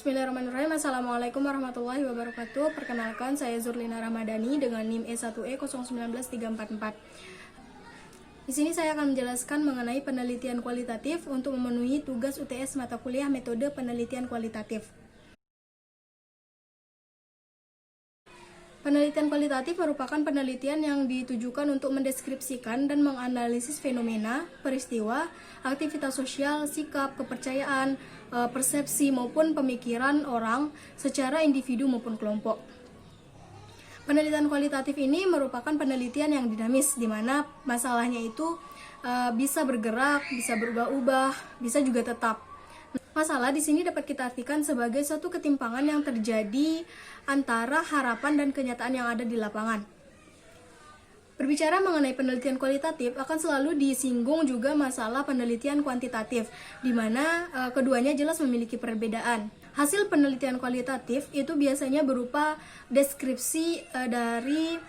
Bismillahirrahmanirrahim. Assalamualaikum warahmatullahi wabarakatuh. Perkenalkan, saya Zurlina Ramadhani dengan NIM E1E019344. Di sini saya akan menjelaskan mengenai penelitian kualitatif untuk memenuhi tugas UTS mata kuliah metode penelitian kualitatif. Penelitian kualitatif merupakan penelitian yang ditujukan untuk mendeskripsikan dan menganalisis fenomena, peristiwa, aktivitas sosial, sikap, kepercayaan, persepsi maupun pemikiran orang secara individu maupun kelompok. Penelitian kualitatif ini merupakan penelitian yang dinamis, di mana masalahnya itu bisa bergerak, bisa berubah-ubah, bisa juga tetap. Masalah di sini dapat kita artikan sebagai suatu ketimpangan yang terjadi antara harapan dan kenyataan yang ada di lapangan. Berbicara mengenai penelitian kualitatif, akan selalu disinggung juga masalah penelitian kuantitatif, di mana keduanya jelas memiliki perbedaan. Hasil penelitian kualitatif itu biasanya berupa deskripsi dari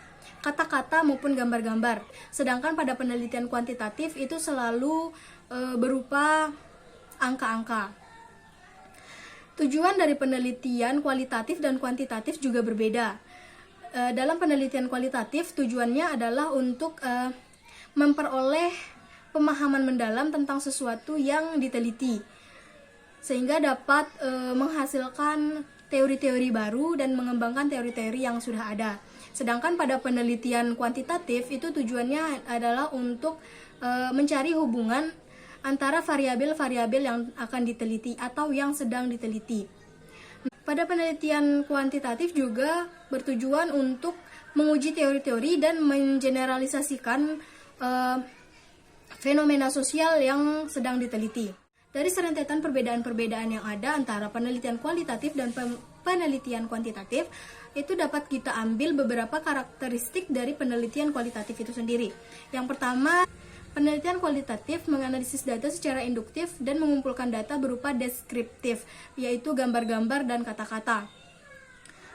kata-kata maupun gambar-gambar. Sedangkan pada penelitian kuantitatif itu selalu berupa angka-angka. Tujuan dari penelitian kualitatif dan kuantitatif juga berbeda. Dalam penelitian kualitatif, tujuannya adalah untuk memperoleh pemahaman mendalam tentang sesuatu yang diteliti, sehingga dapat menghasilkan teori-teori baru dan mengembangkan teori-teori yang sudah ada. Sedangkan pada penelitian kuantitatif, itu tujuannya adalah untuk mencari hubungan antara variabel-variabel yang akan diteliti atau yang sedang diteliti. Pada penelitian kuantitatif juga bertujuan untuk menguji teori-teori dan mengeneralisasikan fenomena sosial yang sedang diteliti. Dari serentetan perbedaan-perbedaan yang ada antara penelitian kualitatif dan penelitian kuantitatif, itu dapat kita ambil beberapa karakteristik dari penelitian kualitatif itu sendiri. Yang pertama, penelitian kualitatif menganalisis data secara induktif dan mengumpulkan data berupa deskriptif, yaitu gambar-gambar dan kata-kata.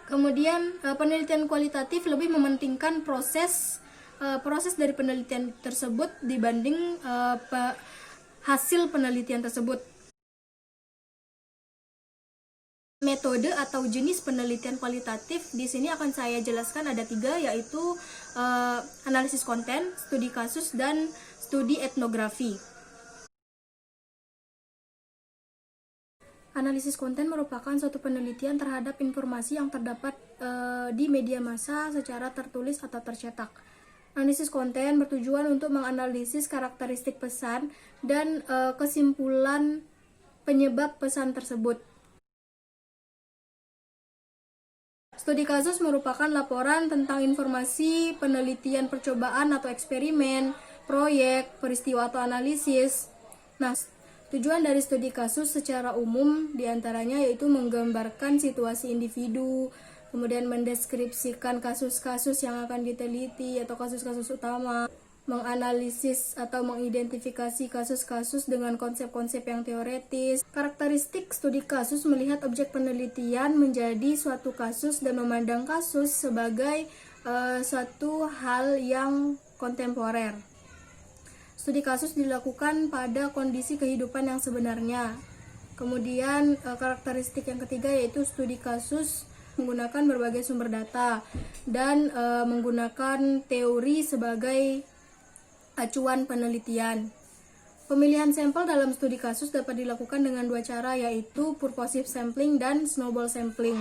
Kemudian penelitian kualitatif lebih mementingkan proses dari penelitian tersebut dibanding hasil penelitian tersebut. Metode atau jenis penelitian kualitatif di sini akan saya jelaskan ada 3, yaitu analisis konten, studi kasus, dan studi etnografi. Analisis konten merupakan suatu penelitian terhadap informasi yang terdapat di media massa secara tertulis atau tercetak. Analisis konten bertujuan untuk menganalisis karakteristik pesan dan kesimpulan penyebab pesan tersebut. Studi kasus merupakan laporan tentang informasi penelitian percobaan atau eksperimen, proyek, peristiwa atau analisis. Nah, tujuan dari studi kasus secara umum diantaranya yaitu menggambarkan situasi individu, kemudian mendeskripsikan kasus-kasus yang akan diteliti atau kasus-kasus utama, menganalisis atau mengidentifikasi kasus-kasus dengan konsep-konsep yang teoretis. Karakteristik studi kasus melihat objek penelitian menjadi suatu kasus dan memandang kasus sebagai suatu hal yang kontemporer. Studi kasus dilakukan pada kondisi kehidupan yang sebenarnya. Kemudian karakteristik yang ketiga yaitu studi kasus menggunakan berbagai sumber data dan menggunakan teori sebagai acuan penelitian. Pemilihan sampel dalam studi kasus dapat dilakukan dengan 2 cara, yaitu purposive sampling dan snowball sampling.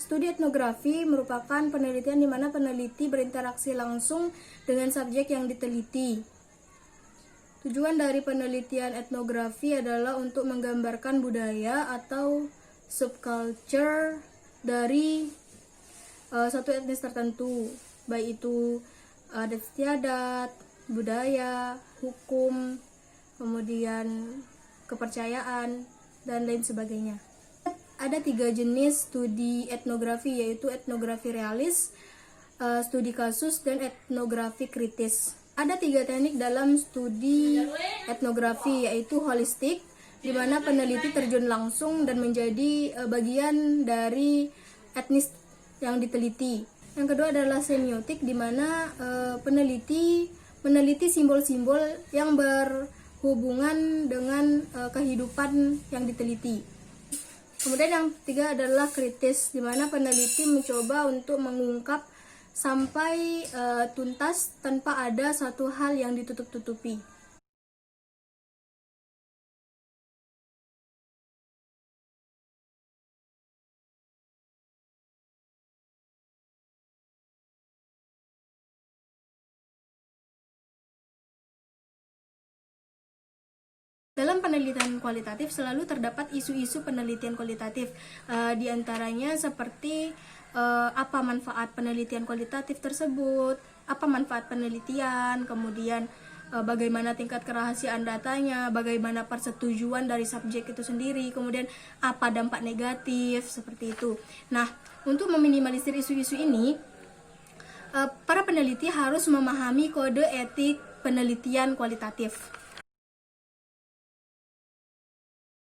Studi etnografi merupakan penelitian di mana peneliti berinteraksi langsung dengan subjek yang diteliti. Tujuan dari penelitian etnografi adalah untuk menggambarkan budaya atau subculture dari satu etnis tertentu, baik itu adat istiadat, budaya, hukum, kemudian kepercayaan, dan lain sebagainya. Ada 3 jenis studi etnografi, yaitu etnografi realis, studi kasus, dan etnografi kritis. Ada 3 teknik dalam studi etnografi, yaitu holistik, di mana peneliti terjun langsung dan menjadi bagian dari etnis yang diteliti. Yang kedua adalah semiotik, di mana peneliti meneliti simbol-simbol yang hubungan dengan kehidupan yang diteliti. Kemudian yang ketiga adalah kritis, di mana peneliti mencoba untuk mengungkap sampai tuntas tanpa ada satu hal yang ditutup-tutupi. Dalam penelitian kualitatif selalu terdapat isu-isu penelitian kualitatif, di antaranya seperti apa manfaat penelitian kualitatif tersebut, apa manfaat penelitian, kemudian bagaimana tingkat kerahasiaan datanya, bagaimana persetujuan dari subjek itu sendiri, kemudian apa dampak negatif, seperti itu. Nah, untuk meminimalisir isu-isu ini, para peneliti harus memahami kode etik penelitian kualitatif.